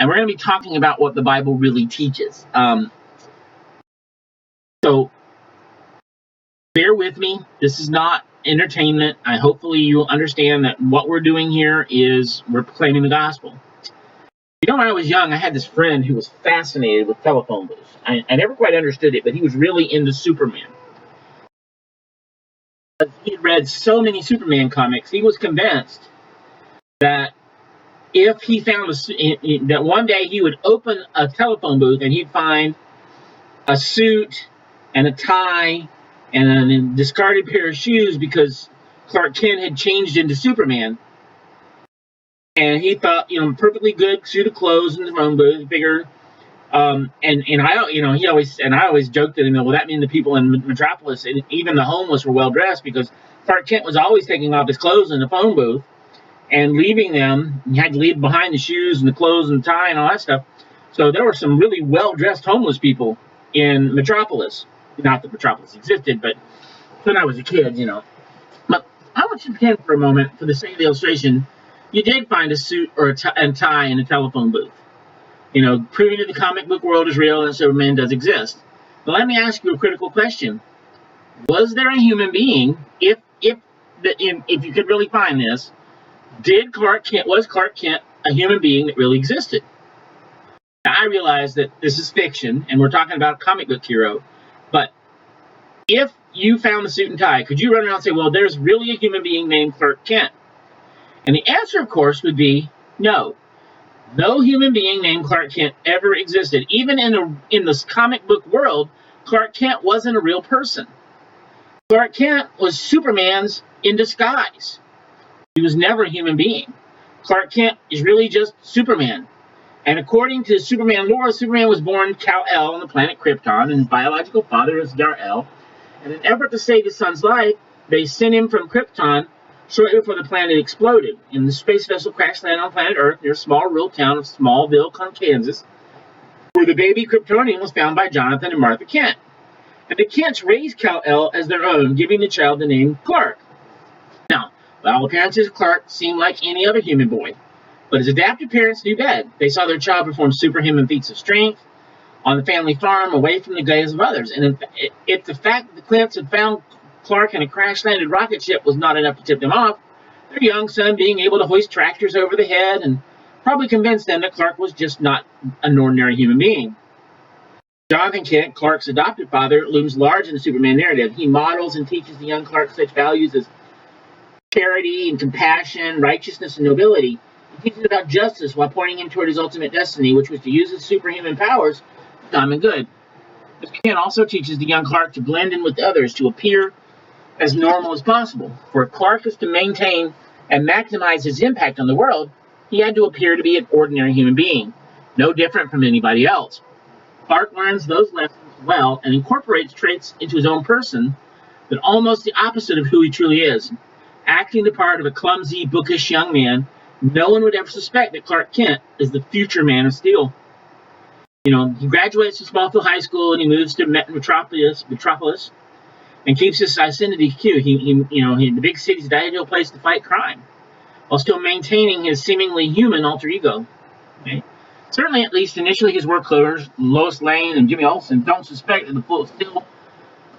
And we're going to be talking about what the Bible really teaches. So bear with me. This is not entertainment. Hopefully you'll understand that what we're doing here is we're proclaiming the gospel. When I was young, I had this friend who was fascinated with telephone booths. I never quite understood it, but he was really into Superman. He had read so many Superman comics, he was convinced that if he found that one day he would open a telephone booth and he'd find a suit and a tie and a discarded pair of shoes because Clark Kent had changed into Superman. And he thought, perfectly good suit of clothes in the phone booth, bigger. I always joked at him, well, that means the people in Metropolis and even the homeless were well dressed, because Clark Kent was always taking off his clothes in the phone booth and leaving them. He had to leave behind the shoes and the clothes and the tie and all that stuff. So there were some really well dressed homeless people in Metropolis. Not that Metropolis existed, but when I was a kid, But I want you to pretend for a moment, for the sake of the illustration, you did find a suit or a tie in a telephone booth. Proving that the comic book world is real and Superman does exist. But let me ask you a critical question. Was there a human being, if you could really find this, was Clark Kent a human being that really existed? Now, I realize that this is fiction, and we're talking about a comic book hero, but if you found the suit and tie, could you run around and say, well, there's really a human being named Clark Kent? And the answer, of course, would be no. No human being named Clark Kent ever existed. Even in this comic book world, Clark Kent wasn't a real person. Clark Kent was Superman's in disguise. He was never a human being. Clark Kent is really just Superman. And according to Superman lore, Superman was born Kal-El on the planet Krypton, and his biological father is Jor-El. And in an effort to save his son's life, they sent him from Krypton shortly before the planet exploded. And the space vessel crash landed on planet Earth near a small rural town of Smallville, Kansas, where the baby Kryptonian was found by Jonathan and Martha Kent. And the Kents raised Kal-El as their own, giving the child the name Clark. Now, by all appearances, Clark seemed like any other human boy. But his adoptive parents knew better. They saw their child perform superhuman feats of strength on the family farm, away from the gaze of others. And if the fact that the Kents had found Clark in a crash-landed rocket ship was not enough to tip them off, their young son being able to hoist tractors over the head and probably convinced them that Clark was just not an ordinary human being. Jonathan Kent, Clark's adopted father, looms large in the Superman narrative. He models and teaches the young Clark such values as charity and compassion, righteousness and nobility. He teaches about justice while pointing him toward his ultimate destiny, which was to use his superhuman powers for common good. But Kent also teaches the young Clark to blend in with others, to appear as normal as possible. For if Clark is to maintain and maximize his impact on the world, he had to appear to be an ordinary human being, no different from anybody else. Clark learns those lessons well and incorporates traits into his own person that are almost the opposite of who he truly is. Acting the part of a clumsy, bookish young man, no one would ever suspect that Clark Kent is the future Man of Steel. He graduates from Smallville High School and he moves to Metropolis and keeps his identity secure. The big city's the ideal place to fight crime, while still maintaining his seemingly human alter ego. Okay? Certainly, at least initially, his work colors, Lois Lane and Jimmy Olsen, don't suspect that the still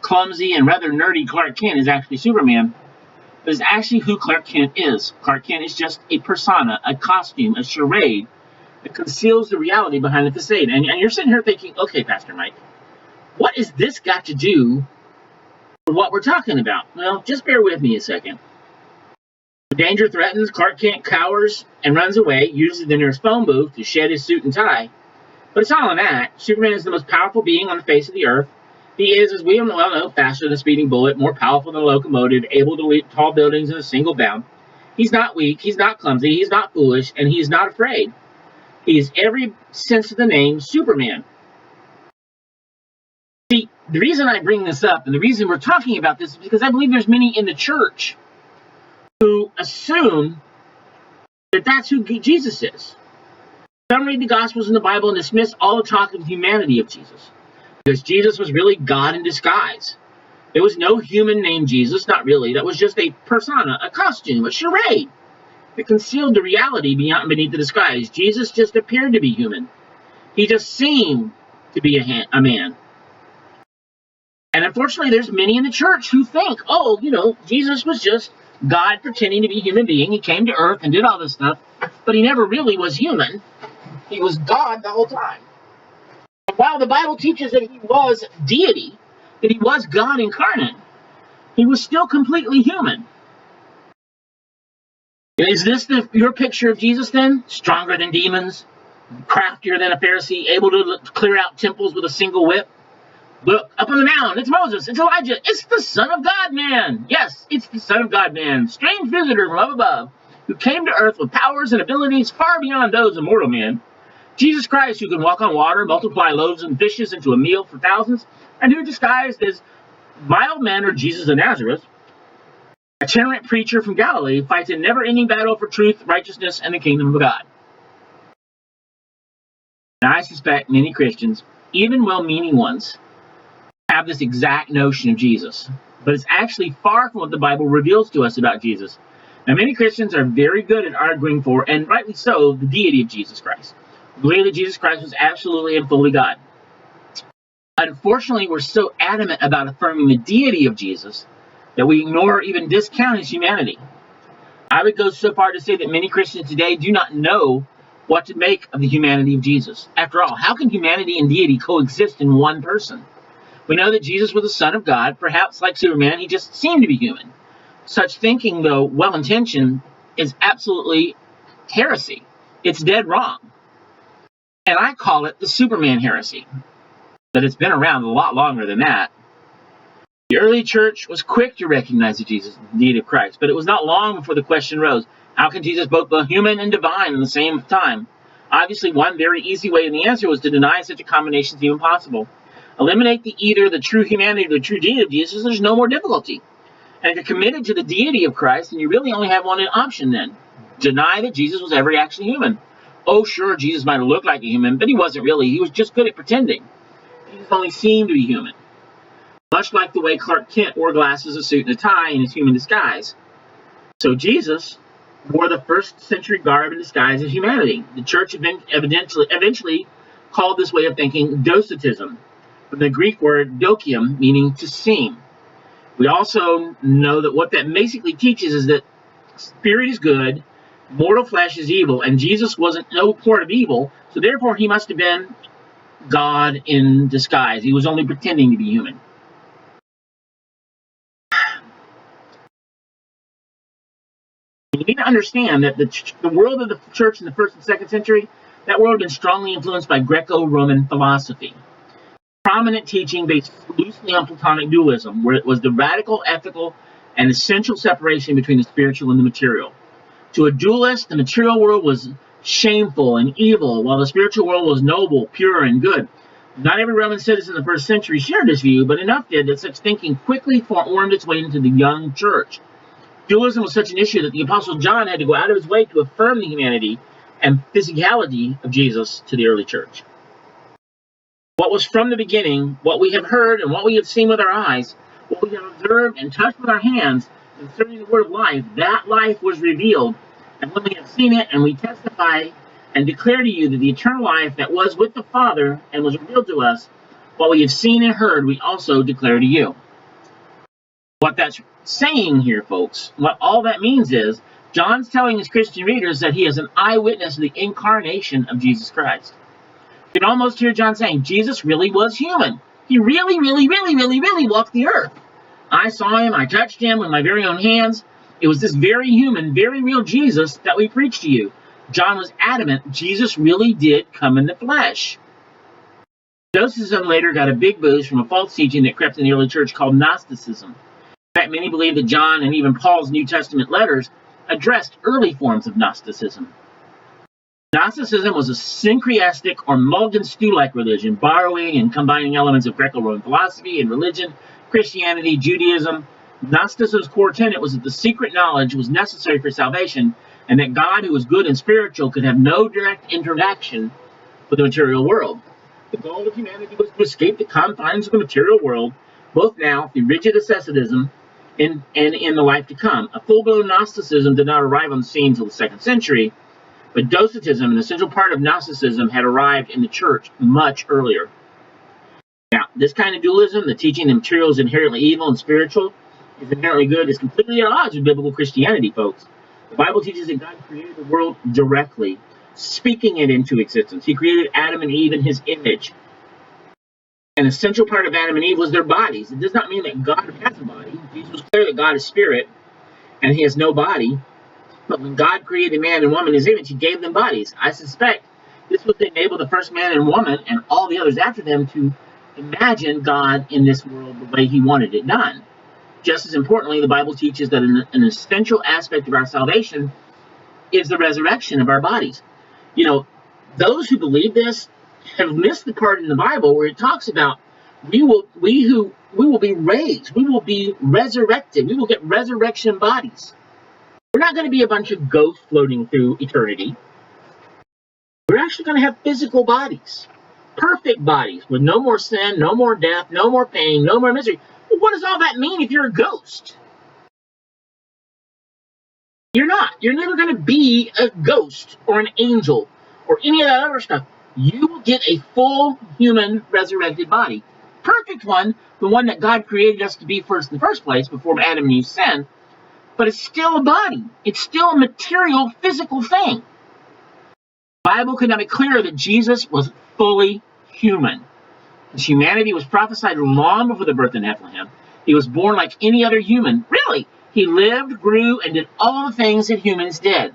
clumsy and rather nerdy Clark Kent is actually Superman. But it's actually who Clark Kent is. Clark Kent is just a persona, a costume, a charade that conceals the reality behind the facade. And you're sitting here thinking, okay, Pastor Mike, what has this got to do with what we're talking about? Well, just bear with me a second. The danger threatens, Clark Kent cowers and runs away, uses the nearest phone booth to shed his suit and tie. But it's all an act. Superman is the most powerful being on the face of the earth. He is, as we well know, faster than a speeding bullet, more powerful than a locomotive, able to leap tall buildings in a single bound. He's not weak, he's not clumsy, he's not foolish, and he's not afraid. He is every sense of the name Superman. See, the reason I bring this up, and the reason we're talking about this, is because I believe there's many in the church who assume that that's who Jesus is. Some read the Gospels in the Bible and dismiss all the talk of humanity of Jesus, because Jesus was really God in disguise. There was no human named Jesus, not really. That was just a persona, a costume, a charade. that concealed the reality beneath the disguise. Jesus just appeared to be human. He just seemed to be a man. And unfortunately, there's many in the church who think, oh, Jesus was just God pretending to be a human being. He came to earth and did all this stuff, but he never really was human. He was God the whole time. And while the Bible teaches that he was deity, that he was God incarnate, he was still completely human. Is this your picture of Jesus then? Stronger than demons, craftier than a Pharisee, able to clear out temples with a single whip? Look, up on the mountain, it's Moses, it's Elijah, it's the Son of God, man. Yes, it's the Son of God, man. Strange visitor from up above, who came to earth with powers and abilities far beyond those of mortal men. Jesus Christ, who can walk on water, multiply loaves and fishes into a meal for thousands, and who, disguised as mild-mannered Jesus of Nazareth, itinerant preacher from Galilee, fights a never-ending battle for truth, righteousness, and the kingdom of God. Now, I suspect many Christians, even well-meaning ones, have this exact notion of Jesus, but it's actually far from what the Bible reveals to us about Jesus. Now, many Christians are very good at arguing for, and rightly so, the deity of Jesus Christ. We believe that Jesus Christ was absolutely and fully God. Unfortunately, we're so adamant about affirming the deity of Jesus that we ignore or even discount his humanity. I would go so far to say that many Christians today do not know what to make of the humanity of Jesus. After all, how can humanity and deity coexist in one person? We know that Jesus was the Son of God. Perhaps, like Superman, he just seemed to be human. Such thinking, though well-intentioned, is absolutely heresy. It's dead wrong. And I call it the Superman heresy. But it's been around a lot longer than that. The early church was quick to recognize the Jesus, the deity of Christ, but it was not long before the question rose, how can Jesus both be human and divine in the same time? Obviously, one very easy way in the answer was to deny such a combination is even possible. Eliminate either the true humanity or the true deity of Jesus, there's no more difficulty. And if you're committed to the deity of Christ, then you really only have one option then. Deny that Jesus was ever actually human. Oh, sure, Jesus might have looked like a human, but he wasn't really. He was just good at pretending. He just only seemed to be human. Much like the way Clark Kent wore glasses, a suit, and a tie in his human disguise. So Jesus wore the first century garb and disguise of humanity. The church eventually called this way of thinking docetism, from the Greek word dokium, meaning to seem. We also know that what that basically teaches is that spirit is good, mortal flesh is evil, and Jesus wasn't no part of evil, so therefore he must have been God in disguise. He was only pretending to be human. You need to understand that the world of the church in the 1st and 2nd century, that world had been strongly influenced by Greco-Roman philosophy. Prominent teaching based loosely on Platonic dualism, where it was the radical, ethical, and essential separation between the spiritual and the material. To a dualist, the material world was shameful and evil, while the spiritual world was noble, pure, and good. Not every Roman citizen in the 1st century shared this view, but enough did that such thinking quickly wormed its way into the young church. Dualism was such an issue that the Apostle John had to go out of his way to affirm the humanity and physicality of Jesus to the early church. What was from the beginning, what we have heard and what we have seen with our eyes, what we have observed and touched with our hands concerning the word of life, that life was revealed. And when we have seen it, and we testify and declare to you that the eternal life that was with the Father and was revealed to us, what we have seen and heard, we also declare to you. What that's saying here, folks, what all that means is, John's telling his Christian readers that he is an eyewitness of the incarnation of Jesus Christ. You can almost hear John saying, Jesus really was human. He really walked the earth. I saw him, I touched him with my very own hands. It was this very human, very real Jesus that we preached to you. John was adamant Jesus really did come in the flesh. Docetism later got a big boost from a false teaching that crept in the early church called Gnosticism. In fact, many believe that John and even Paul's New Testament letters addressed early forms of Gnosticism. Gnosticism was a syncretistic or mulligan stew-like religion, borrowing and combining elements of Greco-Roman philosophy and religion, Christianity, Judaism. Gnosticism's core tenet was that the secret knowledge was necessary for salvation, and that God, who was good and spiritual, could have no direct interaction with the material world. The goal of humanity was to escape the confines of the material world, both now through rigid asceticism and in the life to come. A full-blown Gnosticism did not arrive on the scene until the 2nd century, but Docetism, an essential part of Gnosticism, had arrived in the church much earlier. Now, this kind of dualism, the teaching that material is inherently evil and spiritual is inherently good, is completely at odds with biblical Christianity, folks. The Bible teaches that God created the world directly, speaking it into existence. He created Adam and Eve in his image. An essential part of Adam and Eve was their bodies. It does not mean that God has a body. Jesus was clear that God is spirit, and he has no body. But when God created man and woman in his image, he gave them bodies. I suspect this was to enable the first man and woman and all the others after them to imagine God in this world the way he wanted it done. Just as importantly, the Bible teaches that an essential aspect of our salvation is the resurrection of our bodies. You know, those who believe this have missed the part in the Bible where it talks about we will be raised, we will be resurrected, we will get resurrection bodies. We're not going to be a bunch of ghosts floating through eternity. We're actually going to have physical bodies, perfect bodies with no more sin, no more death, no more pain, no more misery. Well, what does all that mean if you're a ghost? You're not. You're never going to be a ghost or an angel or any of that other stuff. You will get a full human resurrected body. Perfect one, the one that God created us to be first in the first place before Adam and Eve sinned. But it's still a body. It's still a material, physical thing. The Bible could not be clearer that Jesus was fully human. His humanity was prophesied long before the birth in Bethlehem. He was born like any other human. Really, he lived, grew, and did all the things that humans did.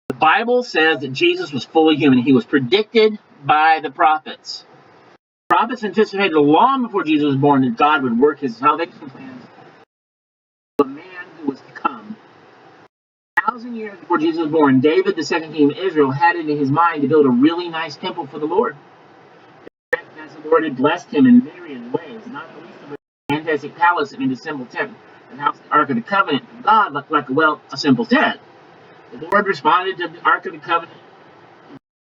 The Bible says that Jesus was fully human. He was predicted by the prophets. Prophets anticipated long before Jesus was born that God would work his salvation plans for the man who was to come. 1,000 years before Jesus was born, David, the second king of Israel, had it in his mind to build a really nice temple for the Lord. As the Lord had blessed him in myriad ways, not the least of which a fantastic palace and a simple tent. The house of the Ark of the Covenant of God looked like, a simple tent. The Lord responded to the Ark of the Covenant.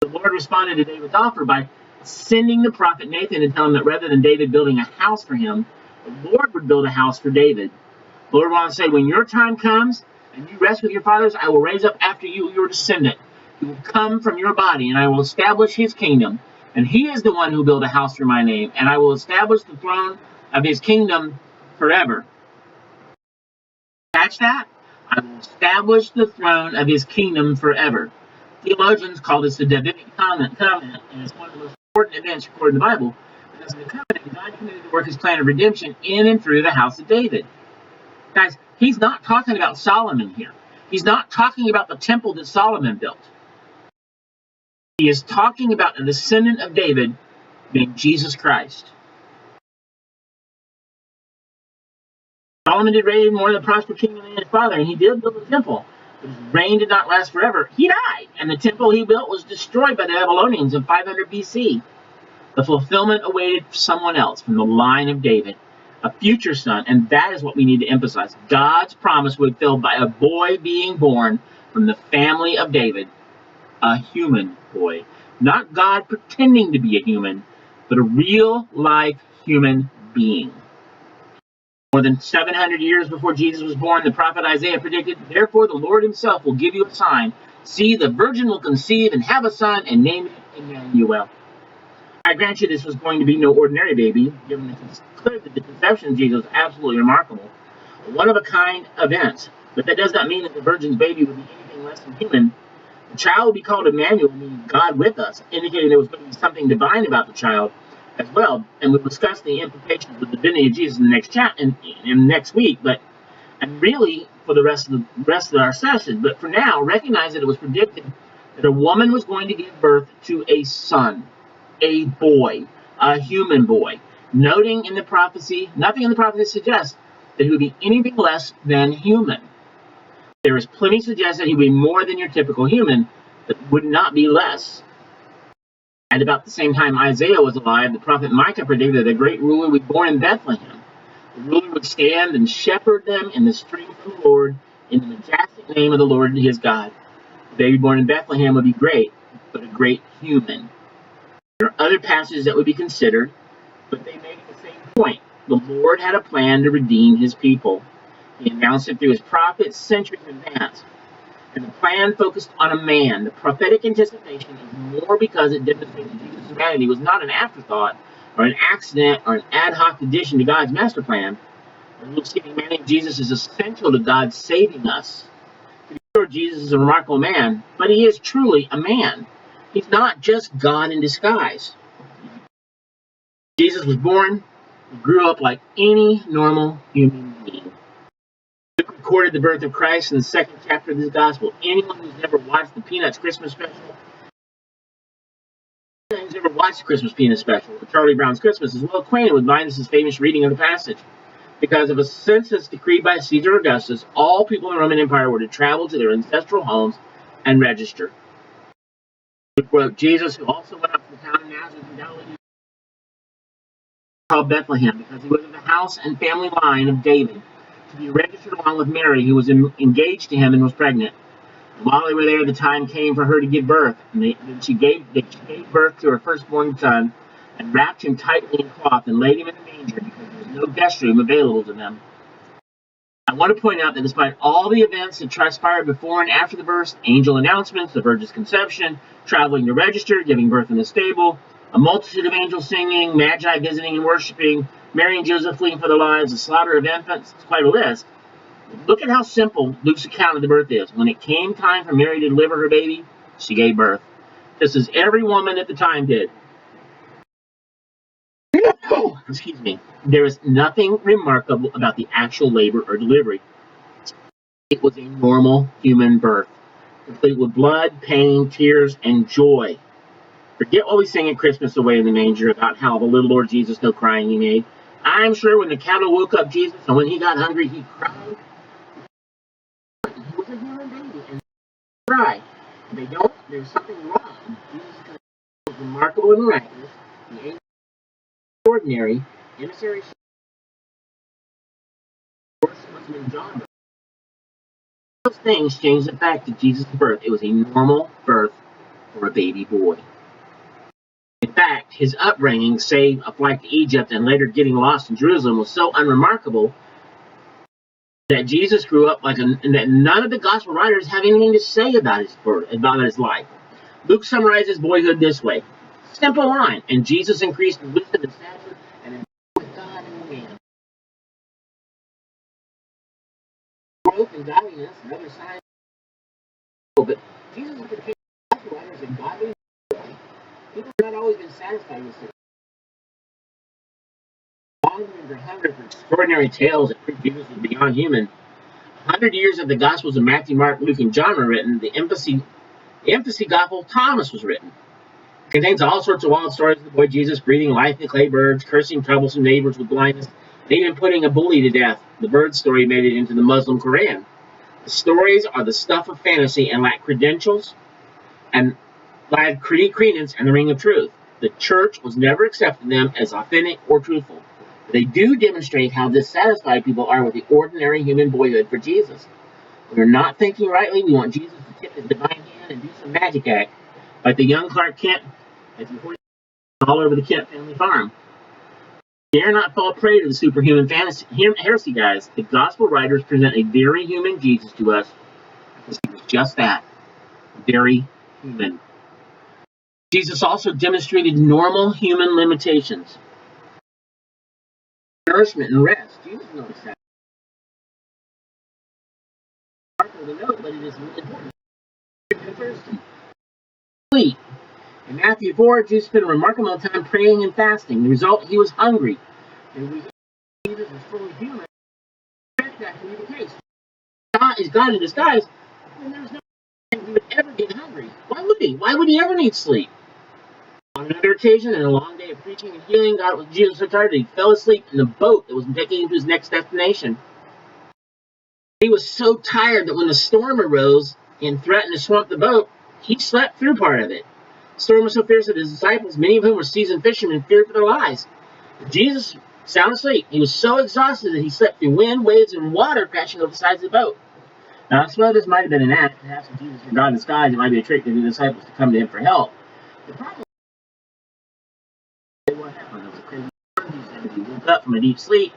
The Lord responded to David's offer by sending the prophet Nathan to tell him that rather than David building a house for him, the Lord would build a house for David. The Lord wanted to say, when your time comes and you rest with your fathers, I will raise up after you your descendant, who will come from your body, and I will establish his kingdom. And he is the one who built a house for my name, and I will establish the throne of his kingdom forever. Catch that? I will establish the throne of his kingdom forever. Theologians call this the Davidic covenant, and it's one of the most important events recorded in the Bible, because in the covenant, God committed to work his plan of redemption in and through the house of David. Guys, he's not talking about Solomon here. He's not talking about the temple that Solomon built. He is talking about a descendant of David named Jesus Christ. Solomon did reign more than a prosperous king than his father, and he did build a temple. But his reign did not last forever. He died, and the temple he built was destroyed by the Babylonians in 500 BC. The fulfillment awaited someone else from the line of David, a future son, and that is what we need to emphasize. God's promise would be filled by a boy being born from the family of David, a human boy. Not God pretending to be a human, but a real-life human being. More than 700 years before Jesus was born, the prophet Isaiah predicted, therefore the Lord himself will give you a sign. See, the virgin will conceive and have a son and name it Emmanuel. I grant you this was going to be no ordinary baby, given that it's clear that the conception of Jesus was absolutely remarkable. A one-of-a-kind event. But that does not mean that the virgin's baby would be anything less than human. The child would be called Emmanuel, meaning God with us, indicating there was going to be something divine about the child as well, and we'll discuss the implications of the divinity of Jesus in the next in next week. And really for the rest of our session. But for now, recognize that it was predicted that a woman was going to give birth to a son, a boy, a human boy. Noting in the prophecy, nothing in the prophecy suggests that he would be anything less than human. There is plenty to suggest that he would be more than your typical human, but would not be less. At about the same time Isaiah was alive, the prophet Micah predicted that a great ruler would be born in Bethlehem. The ruler would stand and shepherd them in the strength of the Lord, in the majestic name of the Lord his God. The baby born in Bethlehem would be great, but a great human. There are other passages that would be considered, but they make the same point. The Lord had a plan to redeem his people. He announced it through his prophets centuries in advance. And the plan focused on a man. The prophetic anticipation is more because it demonstrated Jesus' humanity was not an afterthought or an accident or an ad hoc addition to God's master plan. The humanity of Jesus is essential to God saving us. To be sure, Jesus is a remarkable man, but he is truly a man. He's not just God in disguise. Jesus was born and grew up like any normal human being. Luke recorded the birth of Christ in the second chapter of this gospel. Anyone who's never watched the Peanuts Christmas special, or Charlie Brown's Christmas, is well acquainted with Linus' famous reading of the passage. Because of a census decreed by Caesar Augustus, all people in the Roman Empire were to travel to their ancestral homes and register. Luke wrote, Jesus, who also went up from the town of Nazareth in Galilee, called Bethlehem, because he was of the house and family line of David, to be registered along with Mary, who was engaged to him and was pregnant. And while they were there, the time came for her to give birth. And she gave birth to her firstborn son, and wrapped him tightly in cloth, and laid him in a manger, because there was no guest room available to them. I want to point out that despite all the events that transpired before and after the birth, angel announcements, the Virgin's conception, traveling to register, giving birth in the stable, a multitude of angels singing, magi visiting and worshiping, Mary and Joseph fleeing for their lives, the slaughter of infants, it's quite a list. Look at how simple Luke's account of the birth is. When it came time for Mary to deliver her baby, she gave birth, just as every woman at the time did. Excuse me. There is nothing remarkable about the actual labor or delivery. It was a normal human birth, complete with blood, pain, tears, and joy. Forget what we sing at Christmas away in the manger about how the little Lord Jesus no crying he made. I'm sure when the cattle woke up Jesus and when he got hungry, he cried. He was a human baby and he cried. If they don't, there's something wrong. Jesus was remarkable and miraculous. The angel ordinary, emissary must have been John. Those things changed the fact that Jesus' birth. It was a normal birth for a baby boy. In fact, his upbringing, save a flight to Egypt and later getting lost in Jerusalem, was so unremarkable that Jesus grew up and that none of the gospel writers have anything to say about his birth, about his life. Luke summarizes boyhood this way. Simple line, and Jesus increased in wisdom and stature and in with God and man. Growth and godliness and other signs. But Jesus became gospel writers and godly. People have not always been satisfied with it. Longing and hunger for extraordinary tales that prove Jesus was beyond human. 100 years of the Gospels of Matthew, Mark, Luke, and John were written. The infancy Gospel of Thomas was written. It contains all sorts of wild stories of the boy Jesus breathing life in clay birds, cursing troublesome neighbors with blindness, and even putting a bully to death. The bird story made it into the Muslim Quran. The stories are the stuff of fantasy and lack credentials and lack credence and the ring of truth. The church was never accepting them as authentic or truthful. They do demonstrate how dissatisfied people are with the ordinary human boyhood for Jesus. When we're not thinking rightly, we want Jesus to tip his divine hand and do some magic act, like the young Clark Kent as he hoisted all over the Kent family farm. Dare not fall prey to the superhuman heresy, guys. The gospel writers present a very human Jesus to us because he was just that, very human. Jesus also demonstrated normal human limitations. Nourishment and rest. Jesus noticed that. It's hard to note, but it is really important. Thirsty. Sleep. In Matthew 4, Jesus spent a remarkable amount of time praying and fasting. The result, he was hungry. And we Jesus was fully human. That can be the case. God is God in disguise, and there's no way he would ever get hungry. Why would he? Why would he ever need sleep? On another occasion, in a long day of preaching and healing, Jesus was so tired that he fell asleep in the boat that was taking him to his next destination. He was so tired that when the storm arose and threatened to swamp the boat, he slept through part of it. The storm was so fierce that his disciples, many of whom were seasoned fishermen, feared for their lives. Jesus, sound asleep, he was so exhausted that he slept through wind, waves, and water crashing over the sides of the boat. Now, I suppose this might have been an act. Perhaps if Jesus were God in disguise, it might be a trick to the disciples to come to him for help. The problem what happened? There was a crazy storm. He said if he woke woke up from a deep sleep.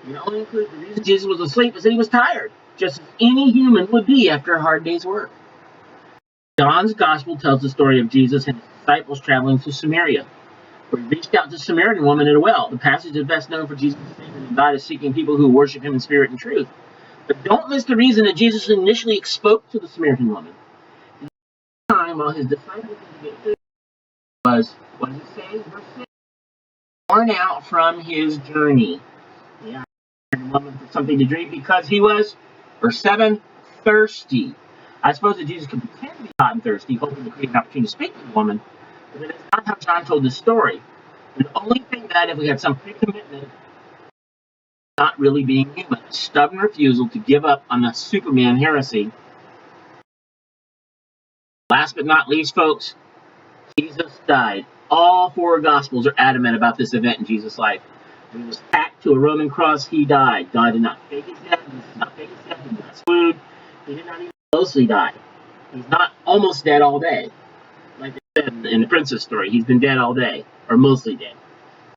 You can only include the reason Jesus was asleep is that he was tired, just as any human would be after a hard day's work. John's Gospel tells the story of Jesus and his disciples traveling through Samaria, where he reached out to a Samaritan woman at a well. The passage is best known for Jesus' statement that God is seeking people who worship him in spirit and truth. But don't miss the reason that Jesus initially spoke to the Samaritan woman. At the time, while his disciples was, what does it say? Verse 6, worn out from his journey. Yeah, the woman for something to drink because he was, verse 7, thirsty. I suppose that Jesus could pretend to be hot and thirsty, hoping to create an opportunity to speak to the woman, but that is not how John told this story. The only thing that if we had some pre-commitment, not really being human, a stubborn refusal to give up on the Superman heresy. Last but not least, folks, Jesus died. All four Gospels are adamant about this event in Jesus' life. When he was tacked to a Roman cross, he died. God did not fake his death. He did not fake his death. He did not swoon. He did not even mostly die. He's not almost dead all day. Like they said in the Princess story, he's been dead all day, or mostly dead.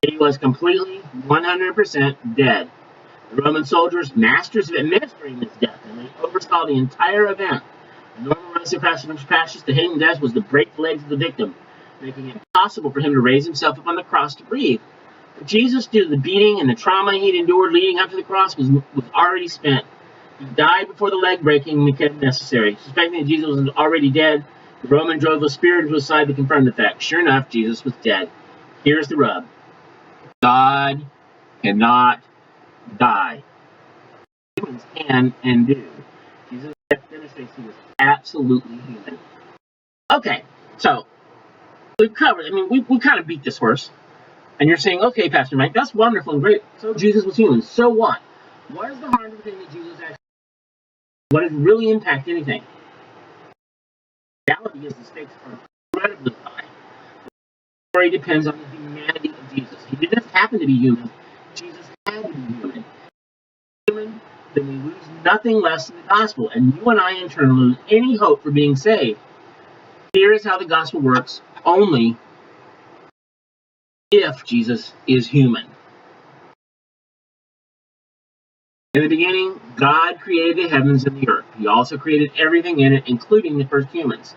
He was completely, 100% dead. The Roman soldiers, masters of administering this death, and they oversaw the entire event. The normal recipe passage to hating death was to break the legs of the victim, making it impossible for him to raise himself up on the cross to breathe. But Jesus, due to the beating and the trauma he'd endured leading up to the cross, was already spent. He died before the leg breaking became necessary. Suspecting that Jesus was already dead, the Roman drove a spear into his side to confirm the fact. Sure enough, Jesus was dead. Here's the rub. God cannot die. Humans can and do. Jesus' death demonstrates he was absolutely human. Okay, so we've covered, we kind of beat this horse. And you're saying, okay, Pastor Mike, that's wonderful and great. So Jesus was human. So what? What is the harm of the thing that Jesus actually did? What does really impact anything? The reality is the stakes are incredibly high. The story depends on the humanity of Jesus. He didn't just happen to be human. Jesus had to be human. Human, then we lose nothing less than the gospel. And you and I, in turn, lose any hope for being saved. Here is how the gospel works. Only if Jesus is human. In the beginning, God created the heavens and the earth. He also created everything in it, including the first humans.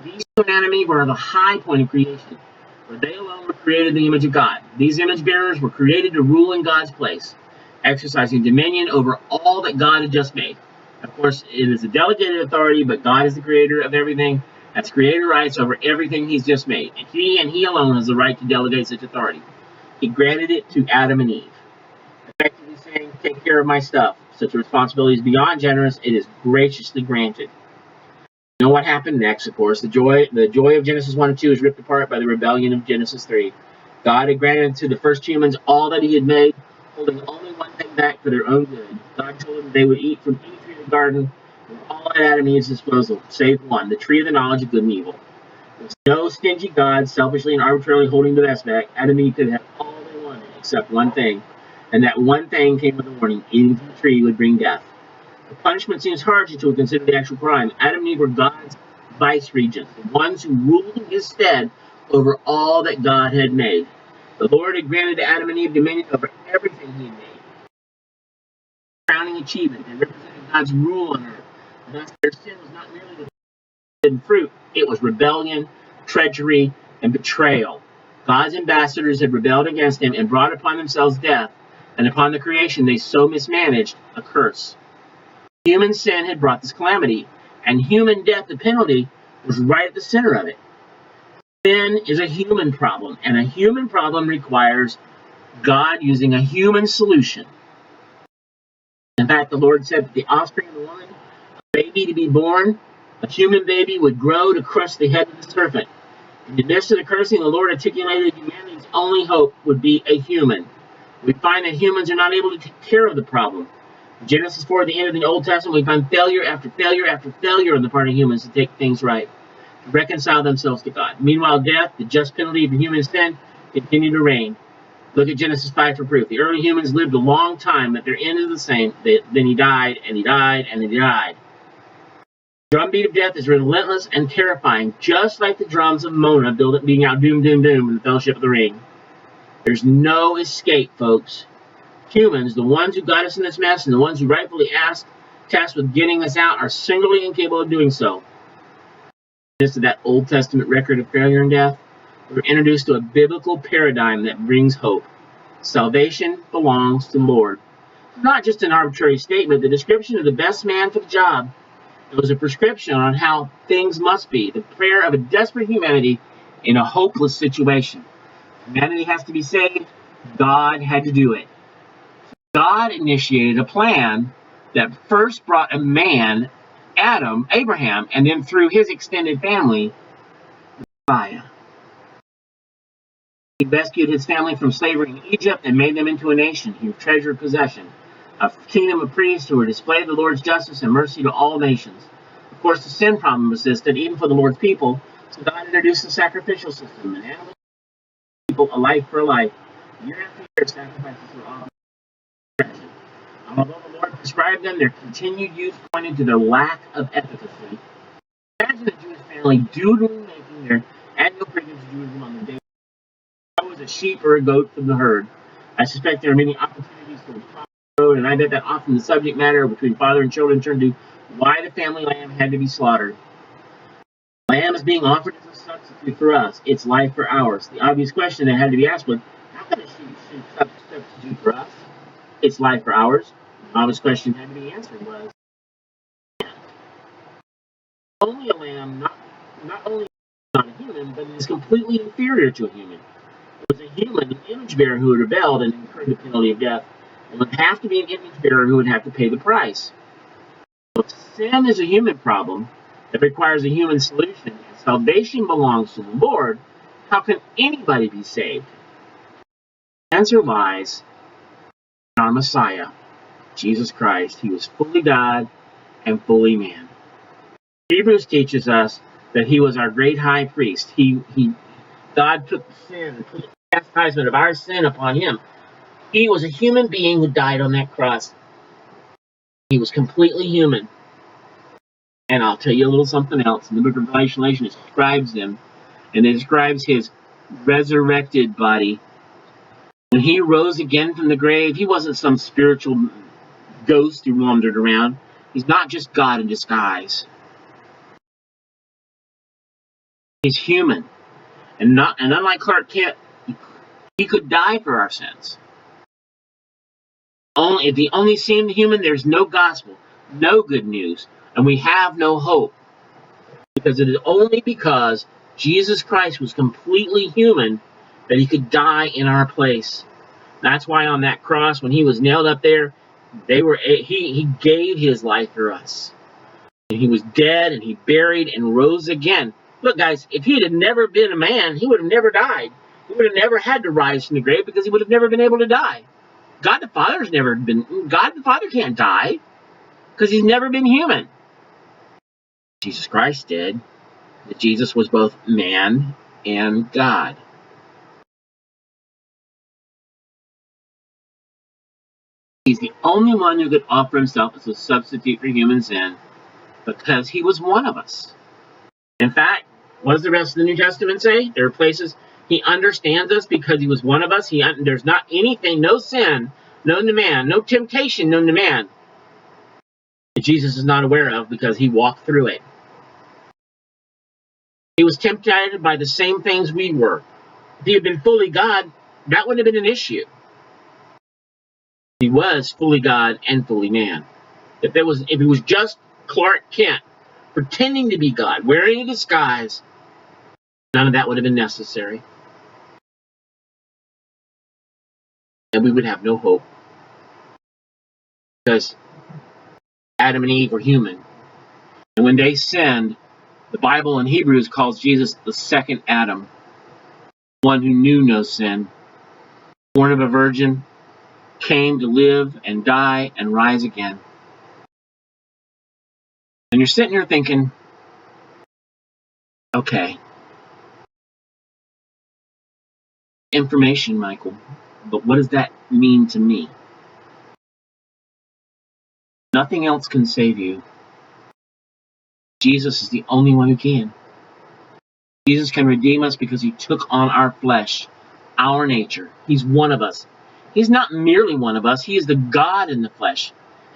These two and Adam and Eve were the high point of creation, where they alone were created in the image of God. These image bearers were created to rule in God's place, exercising dominion over all that God had just made. Of course, it is a delegated authority, but God is the creator of everything, has creator rights over everything he's just made. And he alone has the right to delegate such authority. He granted it to Adam and Eve. Effectively saying, take care of my stuff. Such a responsibility is beyond generous. It is graciously granted. You know what happened next, of course. The joy of Genesis 1 and 2 is ripped apart by the rebellion of Genesis 3. God had granted to the first humans all that he had made, holding only one thing back for their own good. God told them they would eat from any tree in the garden, with all at Adam and Eve's disposal, save one, the tree of the knowledge of good and evil. There was no stingy God selfishly and arbitrarily holding the best back. Adam and Eve could have all they wanted, except one thing. And that one thing came with a warning. Eating from the tree would bring death. The punishment seems harsh until we consider the actual crime. Adam and Eve were God's vice regents, the ones who ruled in his stead over all that God had made. The Lord had granted to Adam and Eve dominion over everything he had made. Crowning achievement, they represented God's rule on earth. Thus, their sin was not merely the forbidden fruit, it was rebellion, treachery, and betrayal. God's ambassadors had rebelled against him and brought upon themselves death, and upon the creation they so mismanaged a curse. Human sin had brought this calamity, and human death, the penalty, was right at the center of it. Sin is a human problem, and a human problem requires God using a human solution. In fact, the Lord said that the offspring of the woman, a baby to be born, a human baby, would grow to crush the head of the serpent. In the midst of the cursing, the Lord articulated that humanity's only hope would be a human. We find that humans are not able to take care of the problem. In Genesis 4, at the end of the Old Testament, we find failure after failure after failure on the part of humans to take things right, to reconcile themselves to God. Meanwhile, death, the just penalty of human sin, continued to reign. Look at Genesis 5 for proof. The early humans lived a long time, but their end is the same. Then he died, and he died, and he died. The drumbeat of death is relentless and terrifying, just like the drums of Mona being out doom, doom, doom in the Fellowship of the Ring. There's no escape, folks. Humans, the ones who got us in this mess and the ones who rightfully tasked with getting us out, are singularly incapable of doing so. Just to that Old Testament record of failure and death, we're introduced to a biblical paradigm that brings hope. Salvation belongs to the Lord. It's not just an arbitrary statement. The description of the best man for the job. It was a prescription on how things must be. The prayer of a desperate humanity in a hopeless situation. Humanity has to be saved. God had to do it. God initiated a plan that first brought a man, Abraham, and then through his extended family, Messiah. He rescued his family from slavery in Egypt and made them into a nation, his treasured possession, a kingdom of priests who were displaying the Lord's justice and mercy to all nations. Of course, the sin problem persisted even for the Lord's people, so God introduced the sacrificial system, and animals people a life for a life. Year after year, sacrifices were offered. Although the Lord prescribed them, their continued use pointed to their lack of efficacy. Imagine a Jewish family dutifully making their annual pilgrimage to Jerusalem on the day was a sheep or a goat from the herd. I suspect there are many opportunities for the road, and I bet that often the subject matter between father and children turned to why the family lamb had to be slaughtered. Lamb is being offered as a substitute for us. It's life for ours. The obvious question that had to be asked was, how can a sheep substitute for us? It's life for ours. The obvious question that had to be answered was, only a lamb, not only not a human, but it is completely inferior to a human. It was a human, an image bearer who had rebelled and incurred the penalty of death. It would have to be an image bearer who would have to pay the price. So if sin is a human problem that requires a human solution, and salvation belongs to the Lord, how can anybody be saved? The answer lies in our Messiah, Jesus Christ. He was fully God and fully man. Hebrews teaches us that he was our great high priest. God took the sin and put the chastisement of our sin upon him. He was a human being who died on that cross. He was completely human. And I'll tell you a little something else. In the book of Revelation, it describes him, and it describes his resurrected body. When he rose again from the grave, he wasn't some spiritual ghost who wandered around. He's not just God in disguise. He's human. And unlike Clark Kent, he could die for our sins. If he only seemed human, there's no gospel, no good news, and we have no hope. Because it is only because Jesus Christ was completely human that he could die in our place. That's why on that cross, when he was nailed up there, he gave his life for us. And he was dead, and he buried and rose again. Look, guys, if he had never been a man, he would have never died. He would have never had to rise from the grave because he would have never been able to die. God the Father can't die because he's never been human. Jesus Christ did. Jesus was both man and God. He's the only one who could offer himself as a substitute for human sin because he was one of us. In fact, what does the rest of the New Testament say? There are places he understands us because he was one of us. There's not anything, no sin known to man, no temptation known to man that Jesus is not aware of because he walked through it. He was tempted by the same things we were. If he had been fully God, that wouldn't have been an issue. He was fully God and fully man. If he was just Clark Kent pretending to be God, wearing a disguise, none of that would have been necessary. And we would have no hope. Because Adam and Eve were human. And when they sinned, the Bible in Hebrews calls Jesus the second Adam, one who knew no sin, born of a virgin, came to live and die and rise again. And you're sitting here thinking, okay, information, Michael, but what does that mean to me? Nothing else can save you. Jesus is the only one who can. Jesus can redeem us because he took on our flesh, our nature. He's one of us. He's not merely one of us. He is the God in the flesh.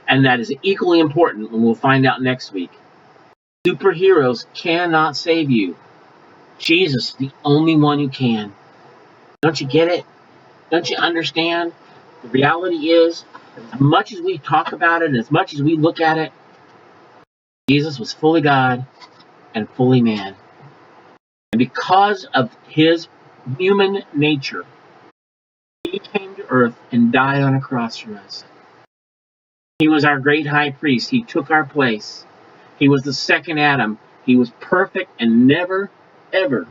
And that is equally important, and we'll find out next week. Superheroes cannot save you. Jesus is the only one who can. Don't you get it? Don't you understand? The reality is, as much as we talk about it and as much as we look at it, Jesus was fully God and fully man. And because of his human nature, he came to earth and died on a cross for us. He was our great high priest. He took our place. He was the second Adam. He was perfect and never, ever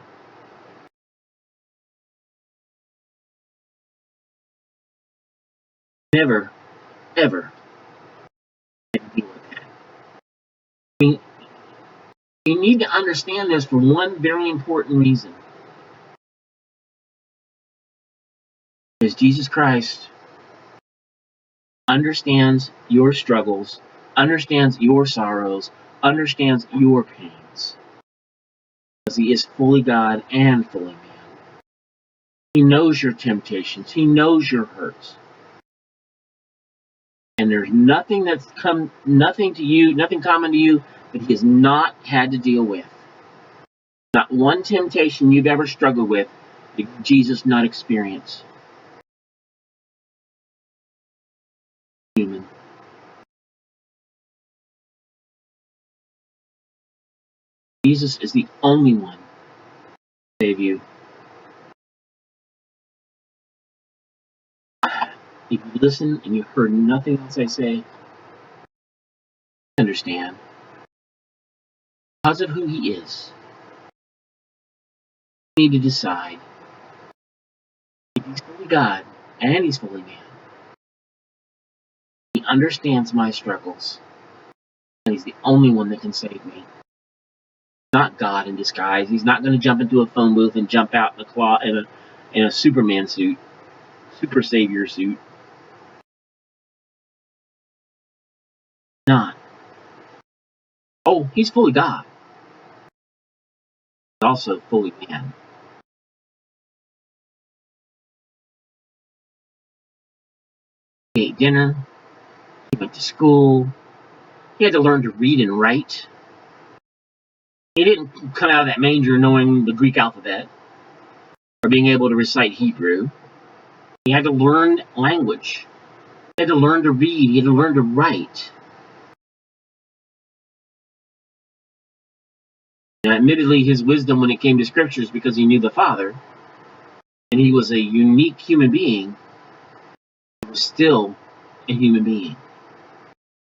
never, ever had to deal with that. I mean, you need to understand this for one very important reason. Because Jesus Christ understands your struggles, understands your sorrows, understands your pains. Because he is fully God and fully man. He knows your temptations. He knows your hurts. And there's nothing nothing common to you that he has not had to deal with. Not one temptation you've ever struggled with did Jesus not experience. Human. Jesus is the only one to save you. If you listen and you heard nothing else I say, understand. Because of who he is, you need to decide if he's fully God and he's fully man. He understands my struggles, and he's the only one that can save me. Not God in disguise. He's not going to jump into a phone booth and jump out in a Superman suit, super savior suit. Not. Oh, he's fully God. He's also fully man. He ate dinner. He went to school. He had to learn to read and write. He didn't come out of that manger knowing the Greek alphabet or being able to recite Hebrew. He had to learn language. He had to learn to read. He had to learn to write. Now, admittedly, his wisdom when it came to scriptures because he knew the Father, and he was a unique human being, he was still a human being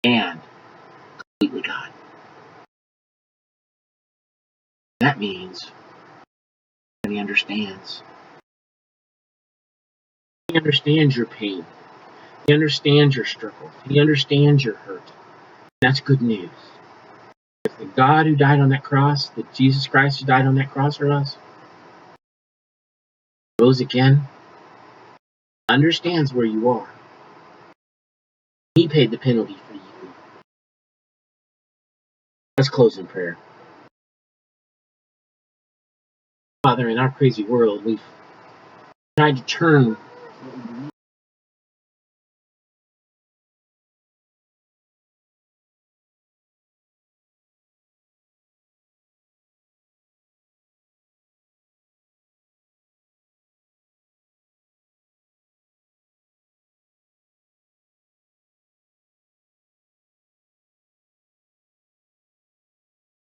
and completely God. That means that he understands. He understands your pain. He understands your struggles. He understands your hurt. That's good news. The God who died on that cross, the Jesus Christ who died on that cross for us, rose again, understands where you are. He paid the penalty for you. Let's close in prayer. Father, in our crazy world, we've tried to turn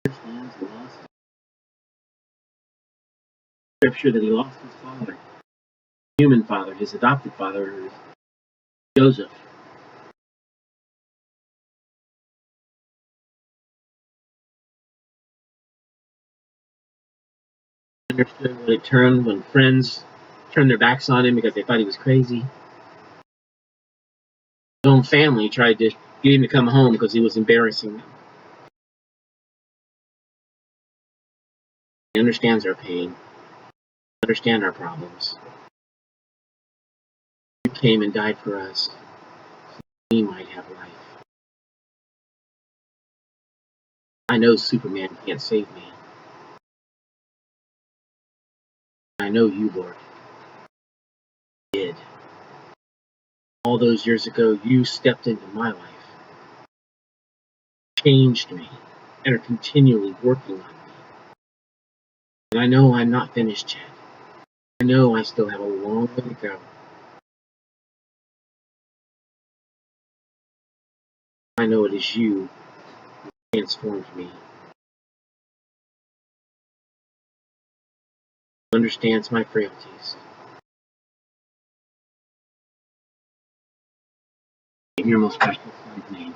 understands the loss of scripture that he lost his father, human father, his adopted father, Joseph. Understood when it turned, when friends turned their backs on him because they thought he was crazy. His own family tried to get him to come home because he was embarrassing them. He understands our pain, understands our problems. He came and died for us so we might have life. I know Superman can't save me. I know you, Lord, did. All those years ago, you stepped into my life, changed me, and are continually working on me. And I know I'm not finished yet. I know I still have a long way to go. I know it is you who transformed me. Understands my frailties. In your most precious son's name.